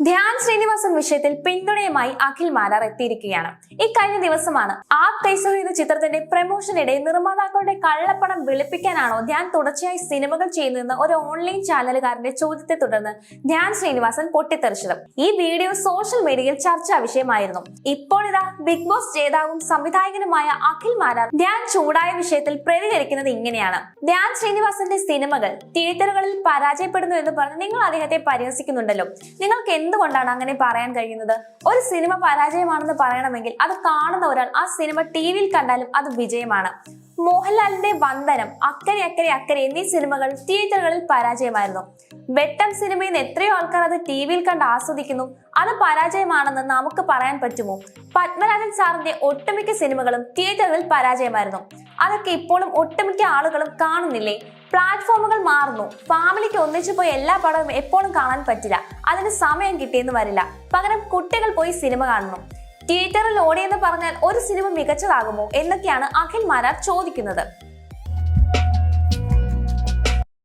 ധ്യാൻ ശ്രീനിവാസൻ വിഷയത്തിൽ പിന്തുണയുമായി അഖിൽ മാരാർ എത്തിയിരിക്കുകയാണ്. ഇക്കഴിഞ്ഞ ദിവസമാണ് ആപ് കൈസോ എന്ന ചിത്രത്തിന്റെ പ്രമോഷനിടെ നിർമ്മാതാക്കളുടെ കള്ളപ്പണം വെളുപ്പിക്കാനാണോ ധ്യാൻ തുടർച്ചയായി സിനിമകൾ ചെയ്യുന്നതെന്ന് ഒരു ഓൺലൈൻ ചാനലുകാരന്റെ ചോദ്യത്തെ തുടർന്ന് ധ്യാൻ ശ്രീനിവാസൻ പൊട്ടിത്തെറിച്ചത്. ഈ വീഡിയോ സോഷ്യൽ മീഡിയയിൽ ചർച്ചാ വിഷയമായിരുന്നു. ഇപ്പോൾ ഇതാ ബിഗ് ബോസ് ജേതാവും സംവിധായകനുമായ അഖിൽ മാരാർ ധ്യാൻ ചൂടായ വിഷയത്തിൽ പ്രതികരിക്കുന്നത് ഇങ്ങനെയാണ്. ധ്യാൻ ശ്രീനിവാസന്റെ സിനിമകൾ തിയേറ്ററുകളിൽ പരാജയപ്പെടുന്നു എന്ന് പറഞ്ഞ് നിങ്ങൾ അദ്ദേഹത്തെ പരിഹസിക്കുന്നുണ്ടല്ലോ. നിങ്ങൾക്ക് എന്തുകൊണ്ടാണ് അങ്ങനെ പറയാൻ കഴിയുന്നത്? ഒരു സിനിമ പരാജയമാണെന്ന് പറയണമെങ്കിൽ അത് കാണുന്ന ഒരാൾ ആ സിനിമ ടിവിയിൽ കണ്ടാലും അത് വിജയമാണ്. മോഹൻലാലിന്റെ വന്ദനം, അക്കരെ അക്കരെ അക്കരെ എന്നീ സിനിമകൾ തിയേറ്ററുകളിൽ പരാജയമായിരുന്നു. വെട്ടം സിനിമയിൽ നിന്ന് എത്രയോ ആൾക്കാർ അത് ടിവിയിൽ കണ്ട് ആസ്വദിക്കുന്നു. അത് പരാജയമാണെന്ന് നമുക്ക് പറയാൻ പറ്റുമോ? പത്മരാജൻ സാറിന്റെ ഒട്ടുമിക്ക സിനിമകളും തിയേറ്ററുകളിൽ പരാജയമായിരുന്നു. അതൊക്കെ ഇപ്പോഴും ഒട്ടുമിക്ക ആളുകളും കാണുന്നില്ലേ? പ്ലാറ്റ്ഫോമുകൾ മാറുന്നു. ഫാമിലിക്ക് ഒന്നിച്ചു പോയി എല്ലാ പടവും എപ്പോഴും കാണാൻ പറ്റില്ല. അതിന് സമയം കിട്ടിയെന്ന് വരില്ല. പകരം കുട്ടികൾ പോയി സിനിമ കാണുന്നു. തിയേറ്ററിൽ ഓടിയെന്ന് പറഞ്ഞാൽ ഒരു സിനിമ മികച്ചതാകുമോ എന്നൊക്കെയാണ് അഖിൽ മാരാർ ചോദിക്കുന്നത്.